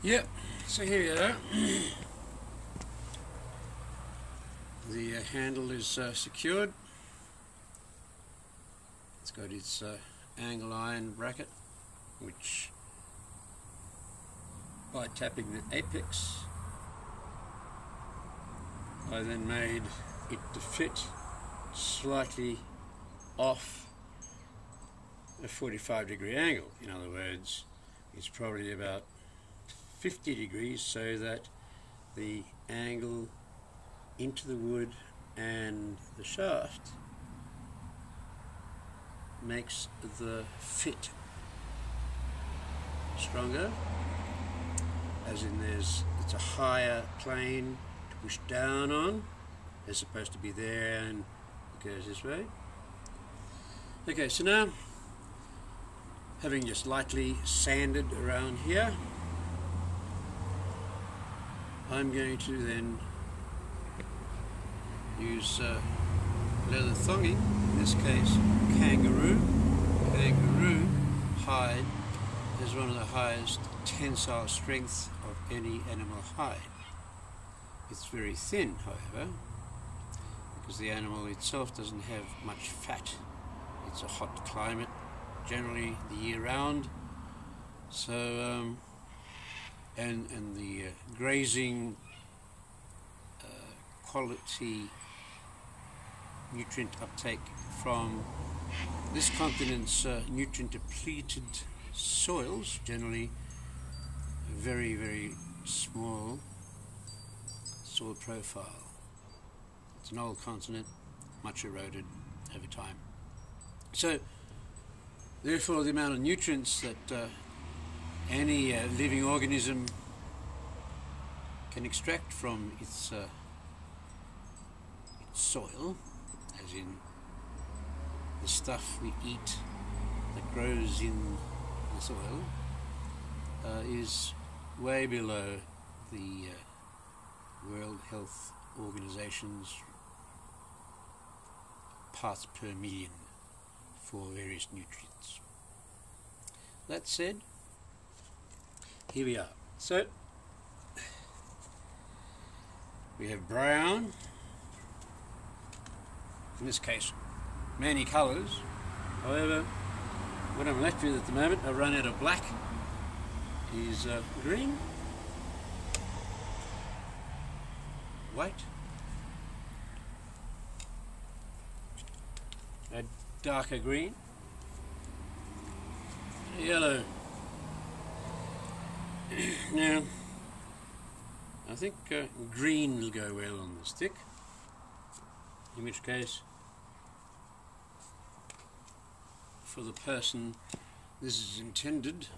Yep, so here we are. The handle is secured. It's got its angle iron bracket, which by tapping the apex I then made it to fit slightly off a 45-degree angle. In other words, it's probably about 50 degrees, so that the angle into the wood and the shaft makes the fit stronger, as in it's a higher plane to push down on, as opposed to be there and it goes this way. Okay, so now, having just lightly sanded around here, I'm going to then use leather thonging, in this case kangaroo hide, is one of the highest tensile strengths of any animal hide. It's very thin, however, because the animal itself doesn't have much fat. It's a hot climate, generally the year round, so and the grazing quality nutrient uptake from this continent's nutrient depleted soils, generally very, very small soil profile. It's an old continent, much eroded over time. So therefore the amount of nutrients that any living organism can extract from its soil, as in the stuff we eat that grows in the soil, is way below the World Health Organization's parts per million for various nutrients. That said, here we are. So we have brown, in this case many colours. However, what I'm left with at the moment, I've run out of black, is green, white, a darker green, a yellow. Now, I think green will go well on the stick, in which case, for the person this is intended,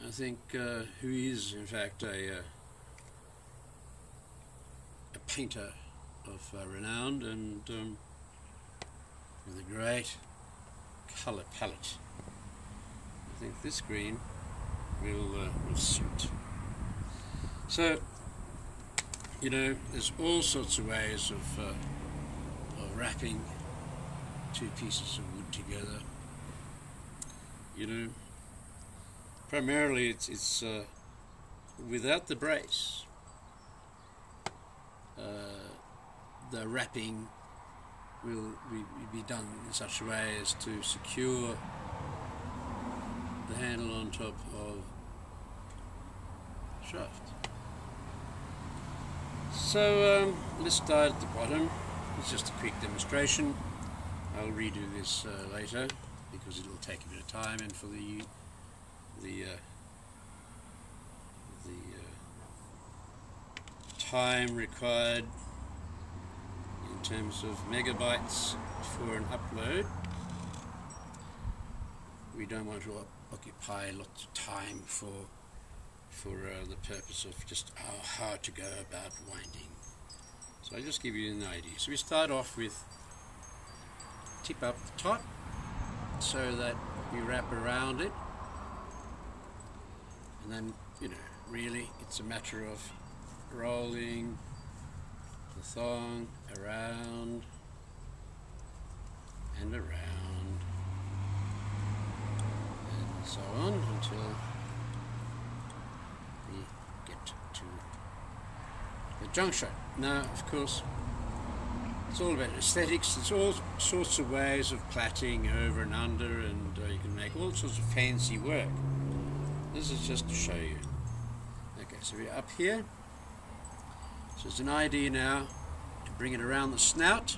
I think who is in fact a painter of renown and with a great colour palette, I think this green will suit. So, you know, there's all sorts of ways of wrapping two pieces of wood together. You know, primarily it's without the brace, the wrapping will be done in such a way as to secure the handle on top of the shaft. So let's start at the bottom. It's just a quick demonstration. I'll redo this later because it'll take a bit of time, and for the time required in terms of megabytes for an upload, we don't want to occupy lots of time for the purpose of just how to go about winding. So I'll just give you an idea. So we start off with tip up the top so that we wrap around it, and then, you know, really it's a matter of rolling the thong around and around and so on until the juncture. Now, of course, it's all about aesthetics. There's all sorts of ways of plaiting over and under, and you can make all sorts of fancy work. This is just to show you. Okay, so we're up here. So it's an idea now to bring it around the snout,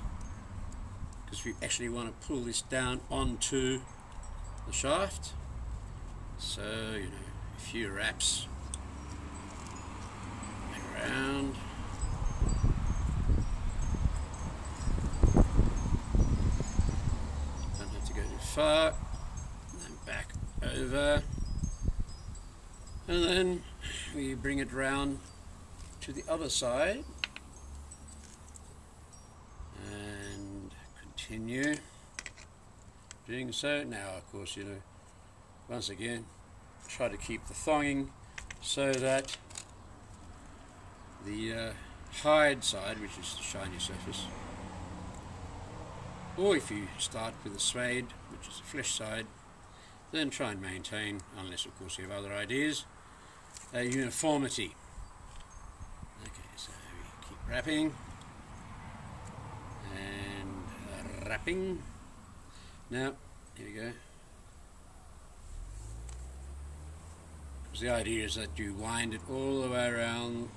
because we actually want to pull this down onto the shaft. So, you know, a few wraps around. Don't have to go too far. And then back over. And then we bring it round to the other side. And continue doing so. Now, of course, you know, once again, try to keep the thonging so that the hide side, which is the shiny surface, or if you start with the suede, which is the flesh side, then try and maintain, unless of course you have other ideas, a uniformity. Okay, so we keep wrapping and wrapping. Now, here we go. The idea is that you wind it all the way around,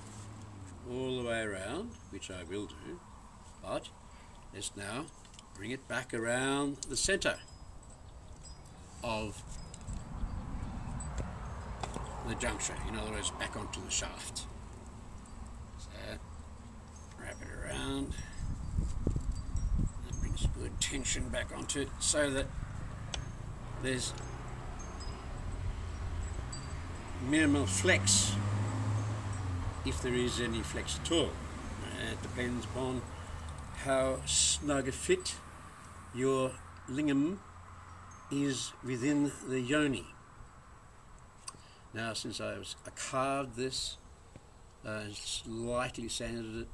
which I will do, but let's now bring it back around the center of the juncture, in other words, back onto the shaft. So, wrap it around, that brings good tension back onto it so that there's minimal flex, if there is any flex at all. It depends upon how snug a fit your lingam is within the yoni. Now, since I carved this, slightly sanded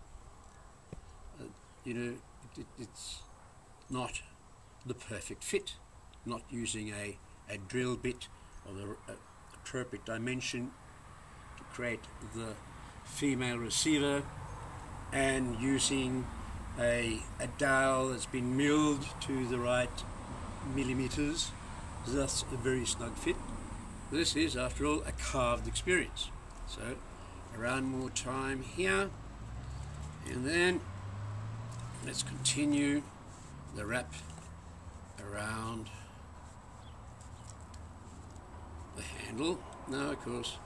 it, you know, it's not the perfect fit. Not using a drill bit or the appropriate dimension to create the female receiver, and using a dowel that's been milled to the right millimeters. That's a very snug fit. This is, after all, a carved experience. So, around more time here, and then let's continue the wrap around the handle. Now, of course,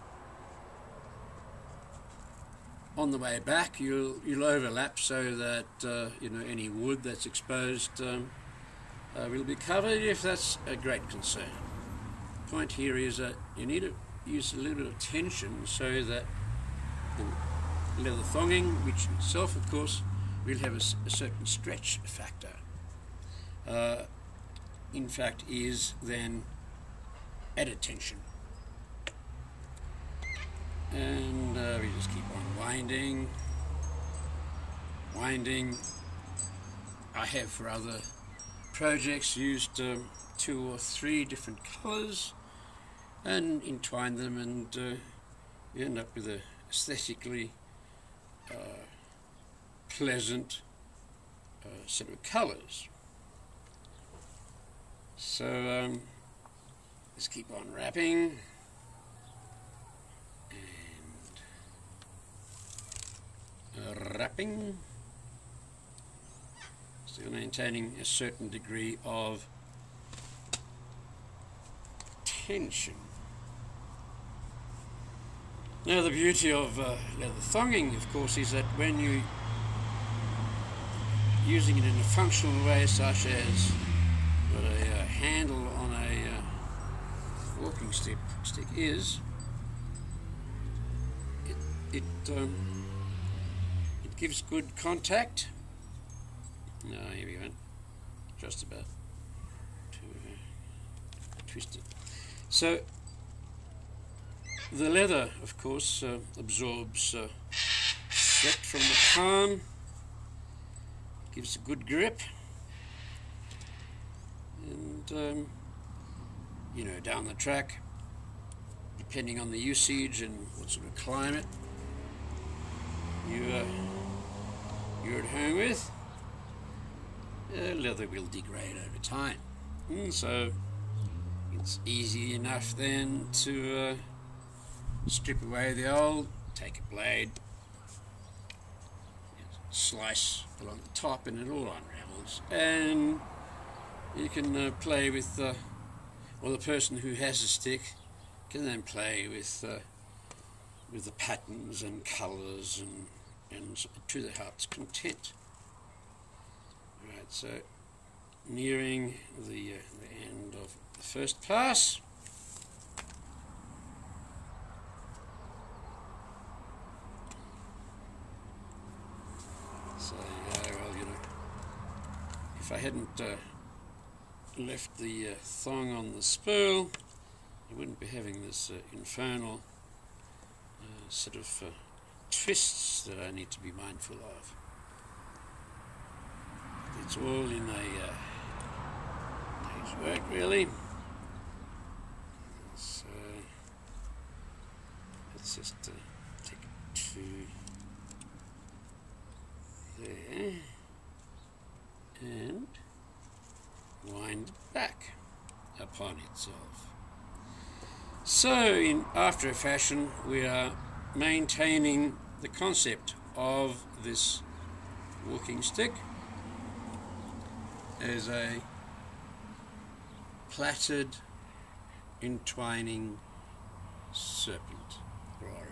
on the way back you'll overlap so that you know, any wood that's exposed will be covered, if that's a great concern. The point here is that you need to use a little bit of tension so that the leather thonging, which itself of course will have a certain stretch factor, in fact is then added tension. And we just keep on winding. I have for other projects used 2 or 3 different colors and entwined them, and you end up with a aesthetically pleasant set of colors. So let's keep on wrapping. Wrapping, still maintaining a certain degree of tension. Now, the beauty of leather thonging, of course, is that when you're using it in a functional way, such as what a handle on a walking stick is, it gives good contact. No, here we go. Just about to twist it. So the leather, of course, absorbs sweat from the palm, gives a good grip, and you know, down the track, depending on the usage and what sort of climate, you're at home with, leather will degrade over time. And so it's easy enough then to strip away the old, take a blade, slice along the top, and it all unravels, and you can play with, or the person who has a stick can then play with the patterns and colours and to the heart's content. Right, so nearing the end of the first pass. So yeah, well, you know, if I hadn't left the thong on the spool, you wouldn't be having this infernal sort of twists that I need to be mindful of. It's all in a day's work, really. So let's just take it to there and wind it back upon itself. So in after a fashion, we are maintaining the concept of this walking stick as a plaited entwining serpent or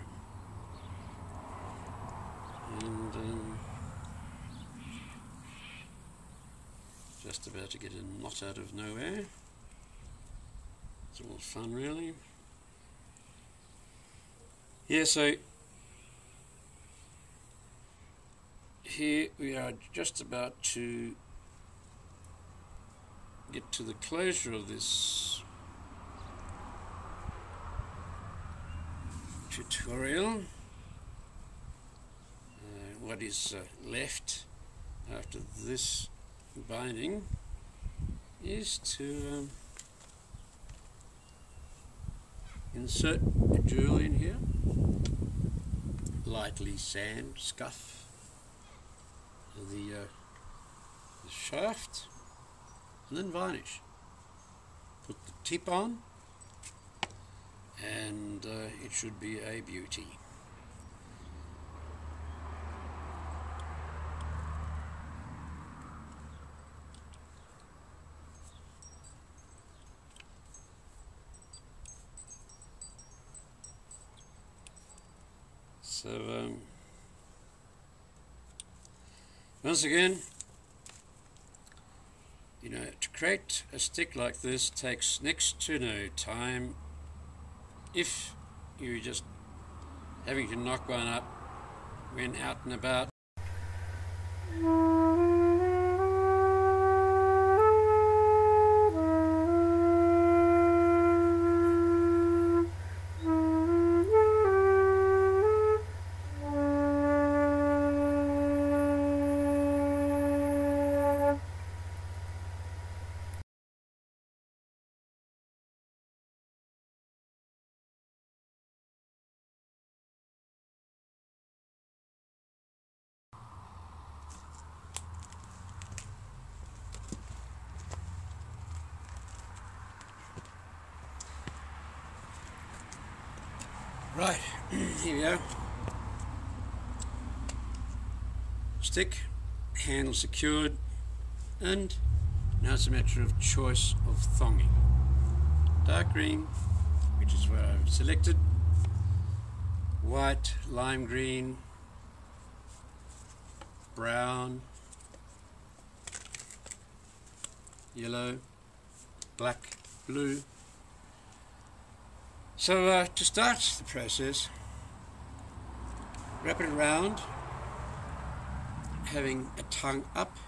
and just about to get a knot out of nowhere. It's all fun, really. Yeah, so here we are just about to get to the closure of this tutorial. What is left after this binding is to insert a jewel in here, lightly sand, scuff the shaft, and then varnish. Put the tip on, and it should be a beauty. So once again, you know, to create a stick like this takes next to no time if you're just having to knock one up when out and about. Right, here we go. Stick, handle secured, and now it's a matter of choice of thonging. Dark green, which is what I've selected, white, lime green, brown, yellow, black, blue. So to start the process, wrap it around, having a tongue up,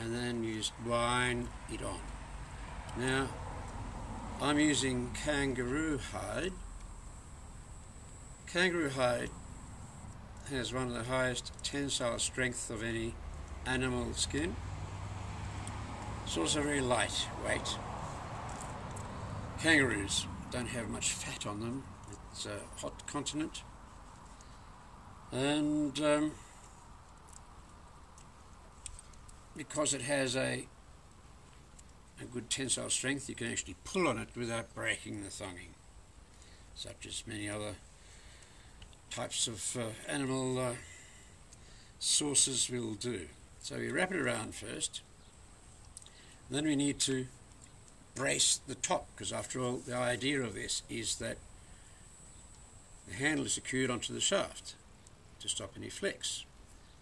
and then you just wind it on. Now, I'm using kangaroo hide. Kangaroo hide has one of the highest tensile strength of any animal skin. It's also very lightweight. Kangaroos don't have much fat on them. It's a hot continent. And because it has a good tensile strength, you can actually pull on it without breaking the thonging, such as many other types of animal sources will do. So we wrap it around first, then we need to brace the top, because after all the idea of this is that the handle is secured onto the shaft to stop any flex.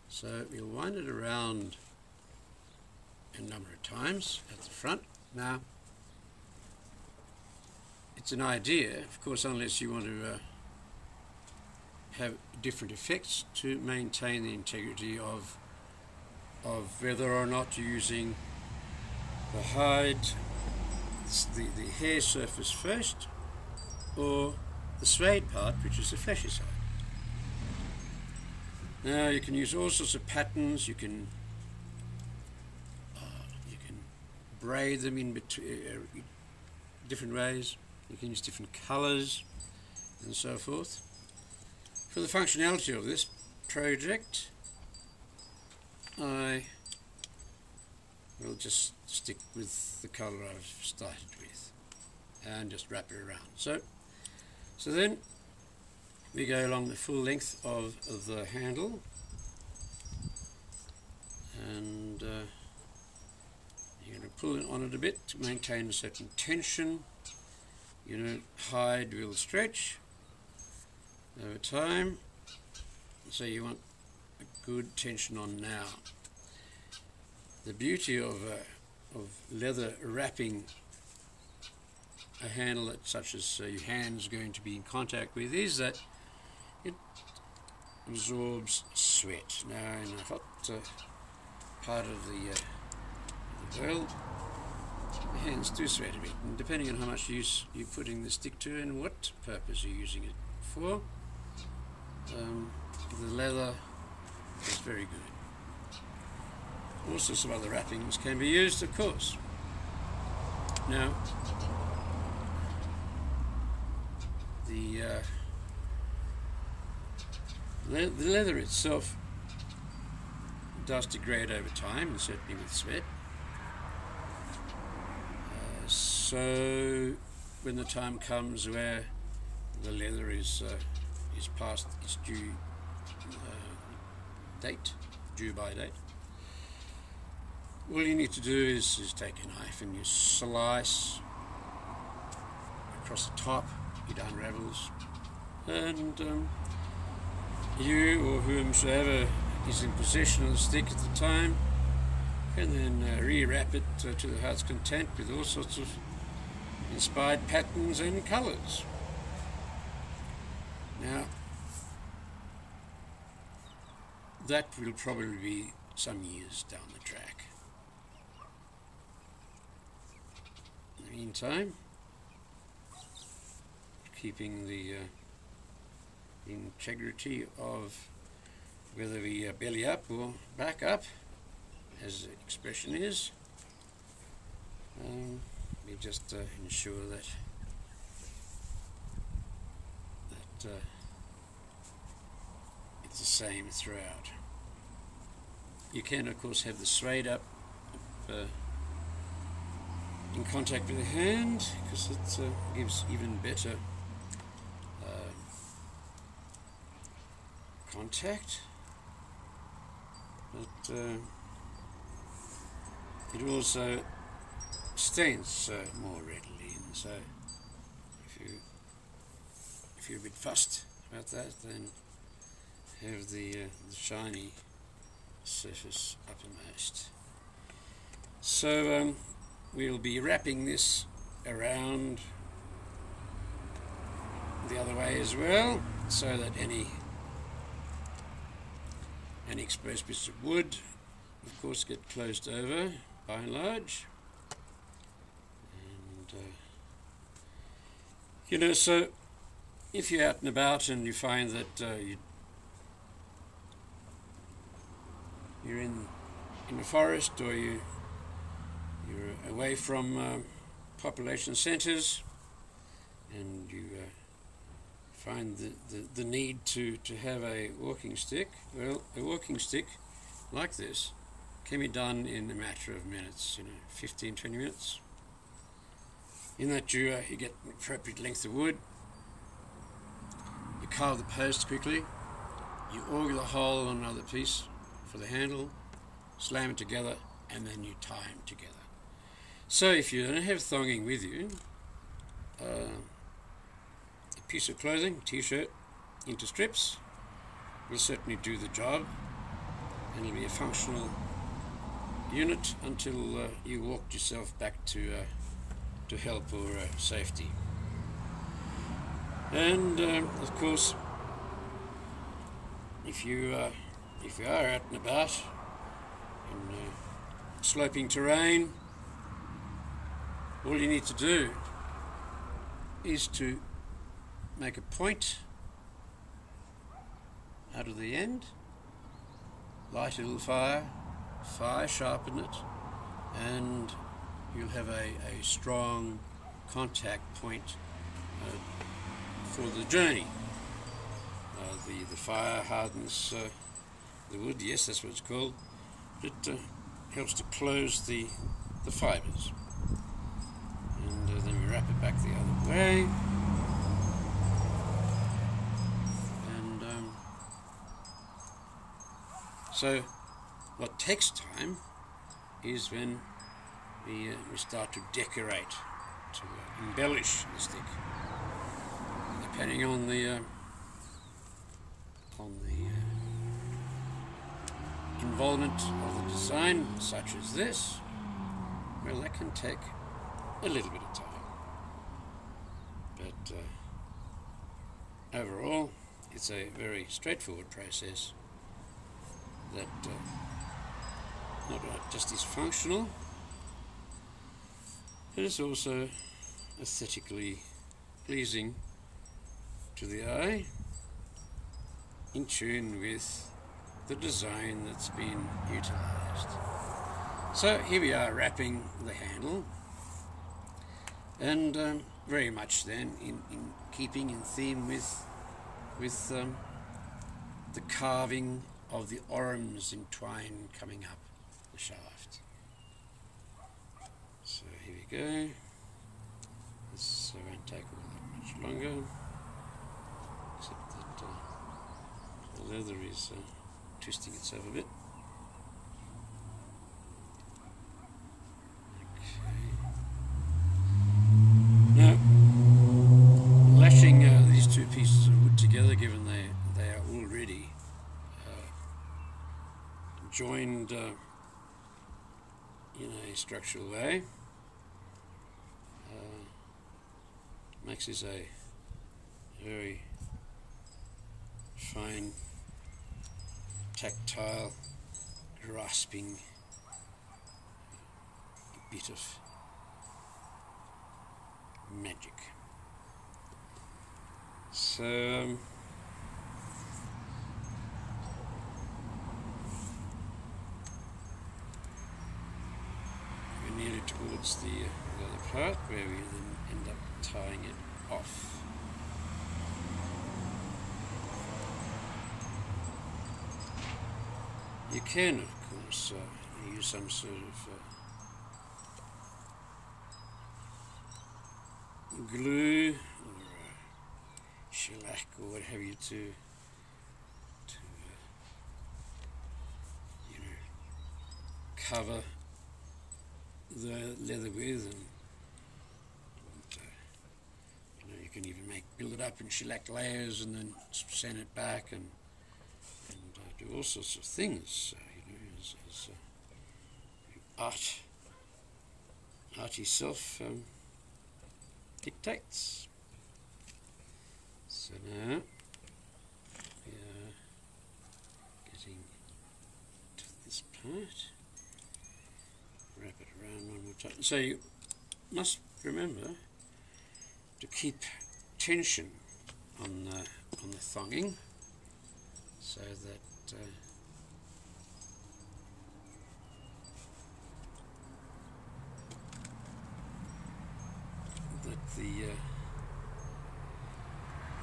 So we'll wind it around a number of times at the front. Now, it's an idea, of course, unless you want to have different effects to maintain the integrity of whether or not you're using the hide, the hair surface first, or the suede part, which is the fleshy side. Now you can use all sorts of patterns. You can braid them in different ways. You can use different colours and so forth. For the functionality of this project, I will just stick with the colour I've started with and just wrap it around. So then we go along the full length of the handle, and you're going to pull on it a bit to maintain a certain tension. Hide will stretch over time, so you want a good tension on now. The beauty of leather wrapping a handle that such as your hand's going to be in contact with is that it absorbs sweat. Now in a hot part of the world, the hands do sweat a bit, and depending on how much use you're putting the stick to and what purpose you're using it for, the leather is very good. Also some other wrappings can be used, of course. Now the leather itself does degrade over time, and certainly with sweat. So when the time comes where the leather is past its due by date, all you need to do is take a knife and you slice across the top. It unravels, and you or whomsoever is in possession of the stick at the time can then rewrap it to the heart's content with all sorts of inspired patterns and colours. Now, that will probably be some years down the track. In the meantime, keeping the integrity of whether we belly up or back up, as the expression is, we just ensure that it's the same throughout. You can, of course, have the suede up in contact with the hand, because it gives even better contact, but it also stains more readily, and so if you're a bit fussed about that, then have the shiny surface uppermost. So we'll be wrapping this around the other way as well, so that any exposed bits of wood, of course, get closed over by and large. And so if you're out and about and you find that you're in the forest, or you're away from population centres, and you find the need to have a walking stick. Well, a walking stick like this can be done in a matter of minutes, 15, 20 minutes. In that dura, you get an appropriate length of wood, you carve the post quickly, you auger the hole on another piece for the handle, slam it together, and then you tie them together. So if you don't have thonging with you, a piece of clothing, t-shirt, into strips will certainly do the job, and it'll be a functional unit until you walked yourself back to help or safety. And of course, if you are out and about in sloping terrain, all you need to do is to make a point out of the end, light a little fire, sharpen it, and you'll have a strong contact point for the journey. The fire hardens the wood, yes, that's what it's called. It helps to close the fibres. And then we wrap it back the other way. And so what takes time is when we start to decorate, to embellish the stick, depending on the involvement of the design, such as this. Well, that can take a little bit of time, but overall it's a very straightforward process that not just is functional, but it's also aesthetically pleasing to the eye, in tune with the design that's been utilized. So here we are wrapping the handle, and very much then in keeping in theme with the carving of the arms entwined coming up the shaft. So here we go. This won't take all that much longer, except that the leather is twisting itself a bit. Now, lashing these two pieces of wood together, given they are already joined in a structural way, makes this a very fine, tactile, grasping bit of magic. So we're nearly towards the other part where we then end up tying it off. You can, of course, use some sort of glue or shellac or what have you to cover the leather with, and you can even build it up in shellac layers and then sand it back and do all sorts of things, as art itself dictates. So now we are getting to this part. Wrap it around one more time. So you must remember to keep tension on the thonging, so that the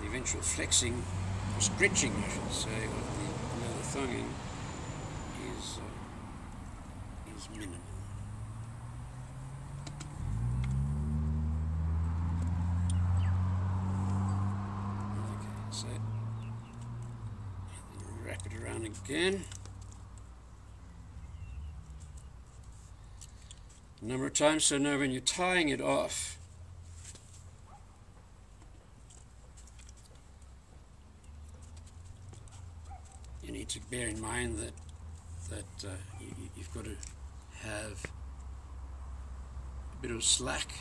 eventual flexing, or stretching I should say, of the leather thonging is minimal. Okay, so then wrap it around again. A number of times, so now when you're tying it off, you need to bear in mind that you've got to have a bit of slack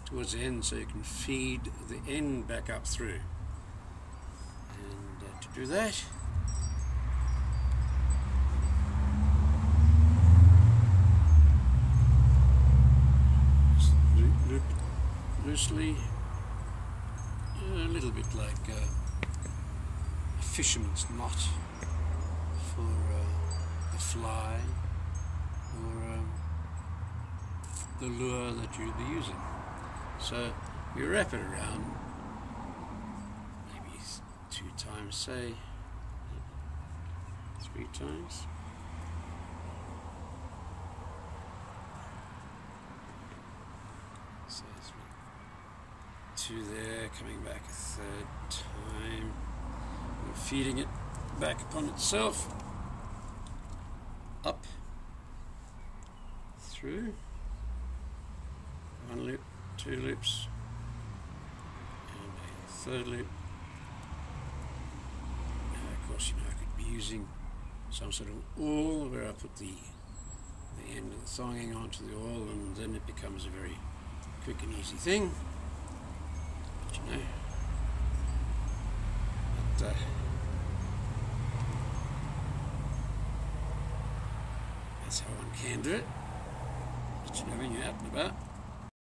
towards the end so you can feed the end back up through. And to do that, just loop it loosely, a little bit like a fisherman's knot for a fly or the lure that you'll be using. So you wrap it around maybe 2 times, say 3 times. So it's 2 there, coming back a 3rd time, and feeding it back upon itself, up, through, 1 loop, 2 loops, and a 3rd loop. Now, of course, I could be using some sort of awl where I put the end of the thonging onto the awl, and then it becomes a very quick and easy thing. But that's how one can do it. But when you're out and about,